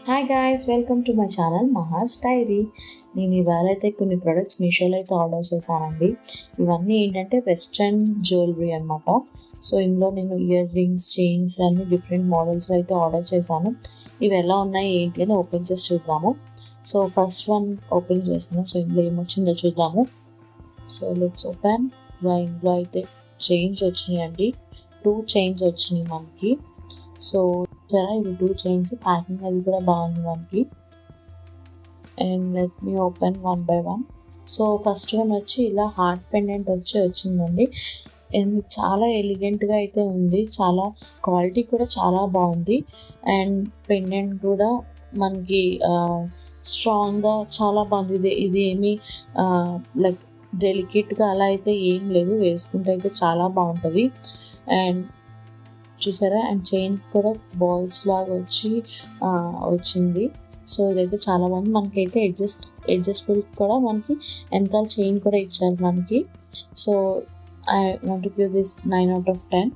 Hi guys, welcome to my channel Maha's diary. నేను ఇవాళ అయితే కొన్ని ప్రొడక్ట్స్ మీషోలో అయితే ఆర్డర్ చేశానండి. ఇవన్నీ ఏంటంటే వెస్ట్రన్ జ్యువెలరీ అనమాట. సో ఇందులో నేను ఇయర్ రింగ్స్, చైన్స్ అన్ని డిఫరెంట్ మోడల్స్లో అయితే ఆర్డర్ చేశాను. ఇవి ఎలా ఉన్నాయి ఏంటి అని ఓపెన్ చేసి చూద్దాము. సో ఫస్ట్ వన్ ఓపెన్ చేస్తున్నాను. సో ఇందులో ఏమొచ్చిందో చూద్దాము. So let's open. ఇందులో అయితే చైన్స్ వచ్చినాయండి. 2 చైన్స్ వచ్చినాయి మనకి. సో సరే, ఇవి 2 చైన్స్. ప్యాకింగ్ అది కూడా బాగుంది మనకి. And let me open one by one. So first one వచ్చి ఇలా హార్ట్ పెండెంట్ వచ్చిందండి. అండ్ చాలా ఎలిగెంట్గా అయితే ఉంది. చాలా క్వాలిటీ కూడా చాలా బాగుంది. అండ్ పెండెంట్ కూడా మనకి స్ట్రాంగ్గా చాలా బాగుంది. ఇది ఏమి లైక్ డెలికేట్గా అలా అయితే ఏం లేదు. వేసుకుంటే అయితే చాలా బాగుంటుంది. అండ్ చూసారా, అండ్ చైన్ కూడా బాల్స్ లాగా వచ్చింది. సో ఇదైతే చాలా బాగుంది. మనకైతే అడ్జస్టబుల్ కూడా మనకి వెనకాల చైన్ కూడా ఇచ్చారు మనకి. So I want to give this 9/10.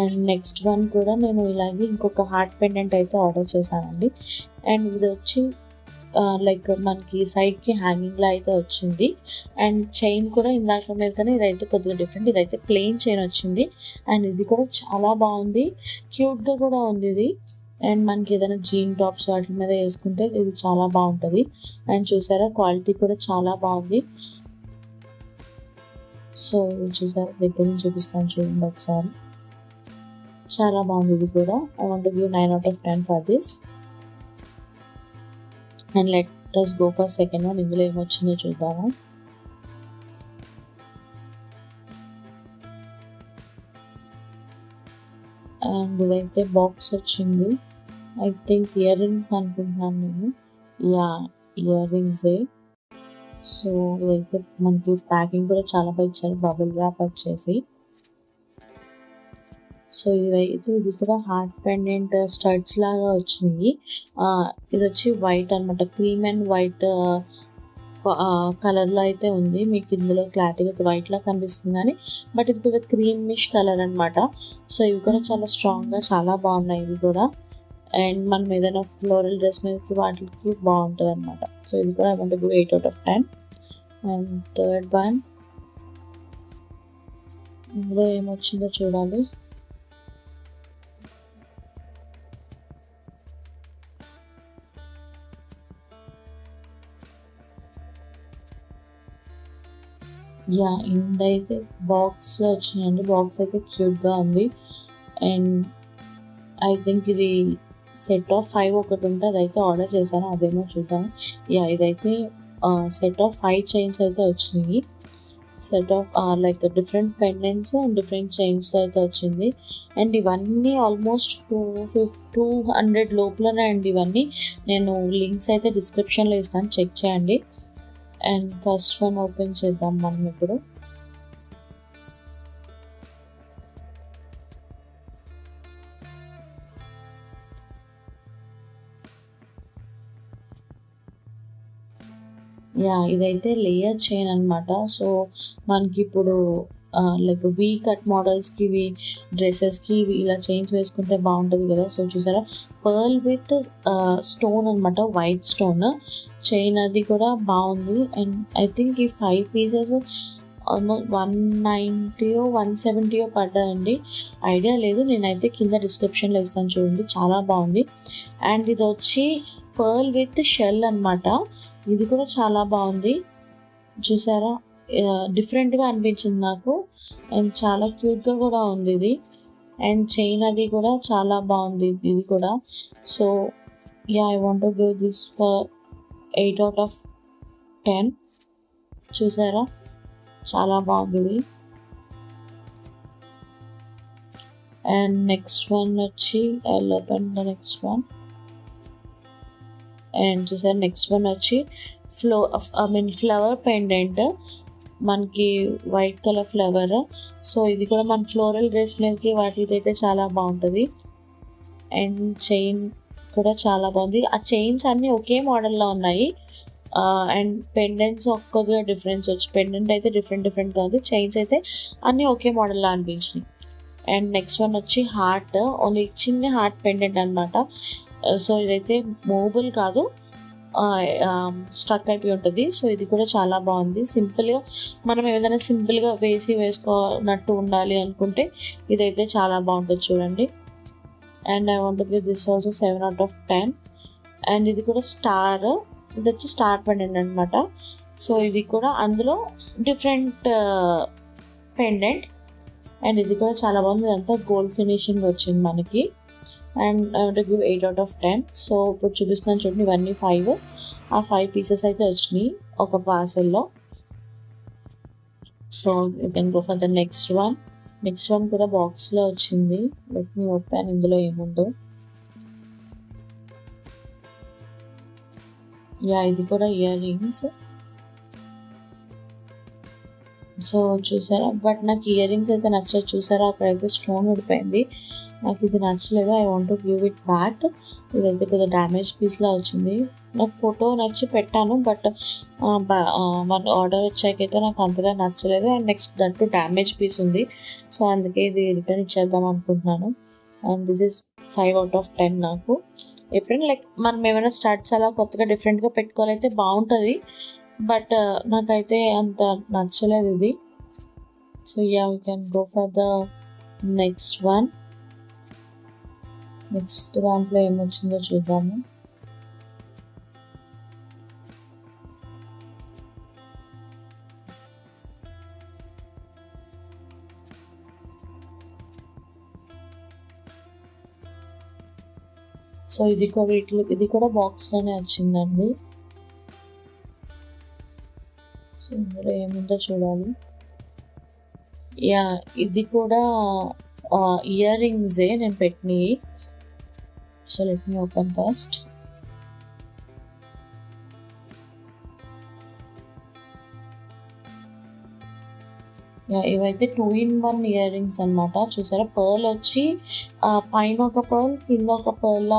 And next one కూడా నేను ఇలాగే ఇంకొక హార్ట్ పెండెంట్ అయితే ఆర్డర్ చేశానండి. అండ్ ఇది వచ్చి లైక్ మనకి సైడ్కి హ్యాంగింగ్లా అయితే వచ్చింది. అండ్ చైన్ కూడా ఇందాక మీద కానీ ఇదైతే కొద్దిగా డిఫరెంట్. ఇదైతే ప్లెయిన్ చైన్ వచ్చింది. అండ్ ఇది కూడా చాలా బాగుంది, క్యూట్గా కూడా ఉంది ఇది. అండ్ మనకి ఏదైనా జీన్ టాప్స్ వాటి మీద వేసుకుంటే ఇది చాలా బాగుంటుంది. అండ్ చూసారా, క్వాలిటీ కూడా చాలా బాగుంది. సో ఇది చూసారా, దగ్గర నుంచి చూపిస్తాను చూడండి ఒకసారి. చాలా బాగుంది ఇది కూడా. I want to give 9/10 for this. And let us go for second one. ఇందులో ఏమొచ్చిందో చూద్దాము. అండ్ ఇదైతే బాక్స్ వచ్చింది. ఐ థింక్ ఇయర్ రింగ్స్ అనుకుంటున్నాను నేను. ఇయర్ రింగ్సే. సో ఇదైతే మనకి ప్యాకింగ్ కూడా చాలా బాగా ఇచ్చారు, బబుల్ ర్యాప్ వచ్చేసి. సో ఇది కూడా హార్ట్ పెండెంట్ స్టడ్స్ లాగా వచ్చినాయి. ఇది వచ్చి వైట్ అనమాట, క్రీమ్ అండ్ వైట్ కలర్లో అయితే ఉంది. మీకు ఇందులో క్లారిటీగా వైట్లా కనిపిస్తుంది కానీ బట్ ఇది కూడా క్రీమిష్ కలర్ అనమాట. సో ఇవి కూడా చాలా స్ట్రాంగ్గా చాలా బాగున్నాయి ఇవి కూడా. అండ్ మనం ఏదైనా ఫ్లోరల్ డ్రెస్ మీదకి వాటికి బాగుంటుంది అనమాట. సో ఇది కూడా I want to give 8/10. And third one, ఇందులో ఏమొచ్చిందో చూడాలి. ఇందైతే బాక్స్లో వచ్చినాయండి. బాక్స్ అయితే క్యూట్గా ఉంది. అండ్ ఐ థింక్ ఇది సెట్ ఆఫ్ 5 ఒకటి ఉంటే అదైతే ఆర్డర్ చేశాను, అదేమో చూద్దాం. ఇదైతే సెట్ ఆఫ్ 5 చైన్స్ అయితే వచ్చినాయి. Set of like different pendants and different chains అయితే వచ్చింది. అండ్ ఇవన్నీ ఆల్మోస్ట్ 200 లోపలనే అండి ఇవన్నీ. నేను లింక్స్ అయితే డిస్క్రిప్షన్లో ఇస్తాను, చెక్ చేయండి. అండ్ ఫస్ట్ వన్ ఓపెన్ చేద్దాం మనం ఇప్పుడు. ఇదైతే లేయర్ చైన్ అనమాట. సో మనకి ఇప్పుడు లైక్ వీ కట్ మోడల్స్కి, డ్రెస్సెస్కి ఇలా చైన్స్ వేసుకుంటే బాగుంటుంది కదా. సో చూసారా, పర్ల్ విత్ స్టోన్ అనమాట, వైట్ స్టోన్ చైన్, అది కూడా బాగుంది. అండ్ ఐ థింక్ ఈ 5 పీసెస్ ఆల్మోస్ట్ 190 170 పడ్డాయండి, ఐడియా లేదు. నేనైతే కింద డిస్క్రిప్షన్లో ఇస్తాను చూడండి, చాలా బాగుంది. అండ్ ఇది వచ్చి పర్ల్ విత్ షెల్ అనమాట. ఇది కూడా చాలా బాగుంది. చూసారా, డిఫరెంట్గా అనిపించింది నాకు. అండ్ చాలా క్యూట్గా కూడా ఉంది ఇది. అండ్ చైన్ అది కూడా చాలా బాగుంది ఇది కూడా. So I want to give this for 8/10. చూసారా, చాలా బాగుంది. అండ్ నెక్స్ట్ వన్ వచ్చి నెక్స్ట్ వన్. అండ్ చూసారు, నెక్స్ట్ వన్ వచ్చి ఫ్లవర్ పెండెంట్, మనకి వైట్ కలర్ ఫ్లవర్. సో ఇది కూడా మన ఫ్లోరల్ డ్రెస్ మీదకి వాటికి అయితే చాలా బాగుంటుంది. అండ్ చైన్ కూడా చాలా బాగుంది. ఆ చైన్స్ అన్నీ ఒకే మోడల్లో ఉన్నాయి. అండ్ పెండెంట్స్ ఒక్కొక్కగా డిఫరెన్స్ వచ్చి, పెండెంట్ అయితే డిఫరెంట్ కాదు, చైన్స్ అయితే అన్నీ ఒకే మోడల్లో అనిపించినాయి. అండ్ నెక్స్ట్ వన్ వచ్చి హార్ట్, ఓన్లీ చిన్న హార్ట్ పెండెంట్ అనమాట. సో ఇదైతే మూవబుల్ కాదు, స్ట్రక్ అయిపోయి ఉంటుంది. సో ఇది కూడా చాలా బాగుంది. సింపుల్గా మనం ఏదైనా సింపుల్గా వేసుకోనట్టు ఉండాలి అనుకుంటే ఇదైతే చాలా బాగుంటుంది చూడండి. And I want give this also 7/10. And ఇది కూడా స్టార్, ఇది వచ్చి స్టార్ పెండెంట్ అనమాట. సో ఇది కూడా అందులో డిఫరెంట్ పెండెంట్, అండ్ ఇది కూడా చాలా బాగుంది. ఇదంతా గోల్డ్ ఫినిషింగ్ వచ్చింది మనకి. And I want give 8/10. So ఇప్పుడు చూపిస్తున్నాను చూడండి, ఇవన్నీ 5. ఆ 5 పీసెస్ అయితే వచ్చినాయి ఒక పార్సెల్లో. So you can go for the next one కూడా బాక్స్లో వచ్చింది. లెట్ మీ ఓపెన్, ఇందులో ఏముందో. యా, ఇది కూడా ఇయర్ రింగ్స్. సో చూసారా, బట్ నాకు ఇయర్ రింగ్స్ అయితే నచ్చదు. చూసారా, అక్కడైతే స్టోన్ ఊడిపోయింది. నాకు ఇది నచ్చలేదు. I want to give it back. ఇదైతే కొద్దిగా డ్యామేజ్ పీస్లా వచ్చింది. నాకు ఫోటో నచ్చి పెట్టాను, బట్ మన ఆర్డర్ వచ్చాకైతే నాకు అంతగా నచ్చలేదు. And next that damage piece ఉంది. సో అందుకే ఇది రిటర్న్ ఇచ్చేద్దాం అనుకుంటున్నాను. అండ్ దిస్ ఈస్ 5/10 నాకు. ఎప్పుడైనా లైక్ మనం ఏమైనా స్టార్ట్స్ అలా కొత్తగా డిఫరెంట్గా పెట్టుకోవాలైతే బాగుంటుంది, బట్ నాకైతే అంత నచ్చలేదు ఇది. So yeah, we can go for the next one. Next దాంట్లో ఏమొచ్చిందో చూద్దాము. సో ఇది కూడా బాక్స్లోనే వచ్చిందండి. సో ఇందులో ఏముందో చూడాలి. యా, ఇది కూడా ఇయర్ రింగ్సే నేను పెట్టినవి. So let me open first. Yeah, ఇవైతే 2-in-1 ఇయర్ రింగ్స్ అనమాట. చూసారా, పర్ల్ వచ్చి పైన ఒక పర్ల్, కింద ఒక పర్ల్,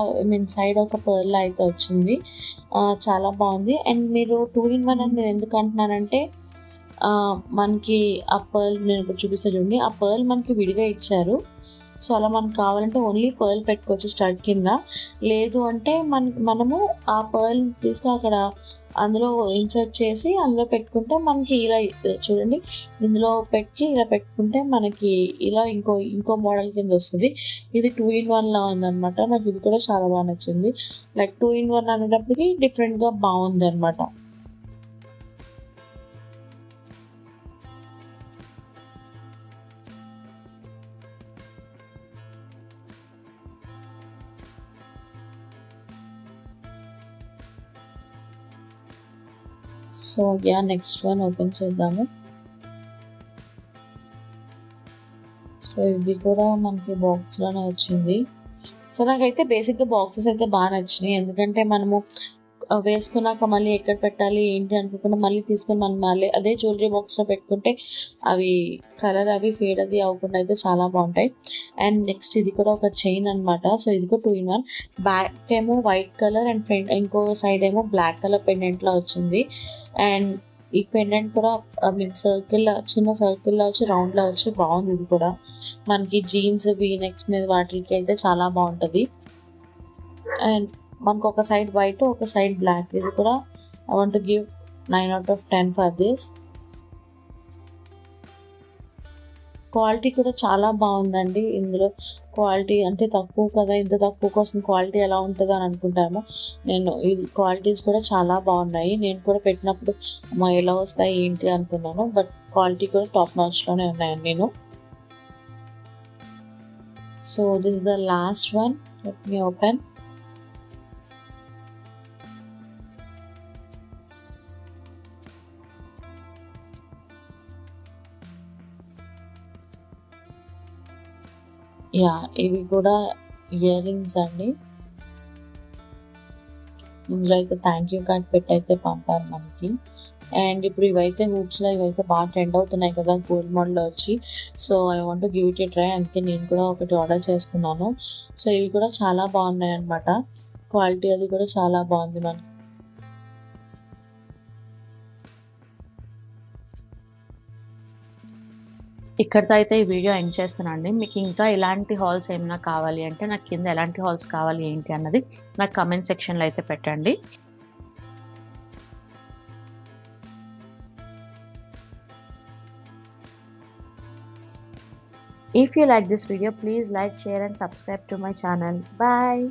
సైడ్ ఒక పర్ల్ అయితే వచ్చింది. చాలా బాగుంది. అండ్ మీరు 2-in-1 అని నేను ఎందుకు అంటున్నానంటే, మనకి ఆ పర్ల్ నేను ఇప్పుడు చూపిస్తా చూడండి, ఆ పర్ల్ మనకి విడిగా ఇచ్చారు. సో అలా మనకు కావాలంటే ఓన్లీ పర్ల్ పెట్టుకోవచ్చు స్టడ్ కింద. లేదు అంటే మనము ఆ పర్ల్ తీసుకుని అక్కడ అందులో ఇన్సర్ట్ చేసి అందులో పెట్టుకుంటే మనకి ఇలా చూడండి, ఇందులో పెట్టి ఇలా పెట్టుకుంటే మనకి ఇలా ఇంకో మోడల్ కింద వస్తుంది. ఇది 2-in-1లా ఉందన్నమాట. నాకు ఇది కూడా చాలా బాగా నచ్చింది. లైక్ 2-in-1 అనేటప్పటికి డిఫరెంట్గా బాగుంది అనమాట. So yeah, next one open చేద్దాము. సో ఇది కూడా మనకి బాక్స్లోనే వచ్చింది. సో నాకైతే బేసిక్గా బాక్సెస్ అయితే బాగా నచ్చినాయి, ఎందుకంటే మనము వేసుకున్నాక మళ్ళీ ఎక్కడ పెట్టాలి ఏంటి అనుకోకుండా మళ్ళీ తీసుకొని మనం మళ్ళీ అదే జ్యువెలరీ బాక్స్లో పెట్టుకుంటే అవి కలర్ అవి ఫేడ్ అది అవ్వకుండా అయితే చాలా బాగుంటాయి. అండ్ నెక్స్ట్ ఇది కూడా ఒక చైన్ అనమాట. సో ఇది కూడా 2-in-1. బ్యాక్ ఏమో వైట్ కలర్ అండ్ ఫ్రంట్ ఇంకో సైడ్ ఏమో బ్లాక్ కలర్ పెండెంట్లా వచ్చింది. అండ్ ఈ పెండెంట్ కూడా మీకు చిన్న సర్కిల్లా వచ్చి రౌండ్లా వచ్చి బాగుంది. ఇది కూడా మనకి జీన్స్ వీనెక్స్ మీద వాటికి అయితే చాలా బాగుంటుంది. అండ్ మనకు ఒక సైడ్ వైట్ ఒక సైడ్ బ్లాక్. ఇది కూడా I want to give 9/10 for this. Quality కూడా చాలా బాగుందండి. ఇందులో క్వాలిటీ అంటే తక్కువ కదా, ఇంత తక్కువ కోసం క్వాలిటీ ఎలా ఉంటుందో అని అనుకుంటాము. ఈ క్వాలిటీస్ కూడా చాలా బాగున్నాయి. నేను కూడా పెట్టినప్పుడు ఎలా వస్తాయి ఏంటి అనుకున్నాను, బట్ క్వాలిటీ కూడా టాప్ నాచ్లోనే ఉన్నాయండి నేను. So this is the last one. Let me open. Yeah, ఇవి కూడా ఇయర్ రింగ్స్ అండి. ఇందులో అయితే థ్యాంక్ యూ కార్డ్ పెట్టి అయితే పంపారు మనకి. అండ్ ఇప్పుడు ఇవైతే హూప్స్లో ఇవైతే బాగా ట్రెండ్ అవుతున్నాయి కదా గోల్డ్ మోడల్లో వచ్చి. So I want give it A try, అందుకే నేను కూడా ఒకటి ఆర్డర్ చేసుకున్నాను. సో ఇవి కూడా చాలా బాగున్నాయి అనమాట. క్వాలిటీ అది కూడా చాలా బాగుంది మనకి. ఇక్కడితో అయితే ఈ వీడియో ఎండ్ చేస్తున్నానండి. మీకు ఇంకా ఇలాంటి హాల్స్ ఏమైనా కావాలి అంటే నాకు కింద ఎలాంటి హాల్స్ కావాలి ఏంటి అన్నది నాకు కామెంట్ సెక్షన్‌లో అయితే పెట్టండి. If you like this video, please like, share and subscribe to my channel. Bye.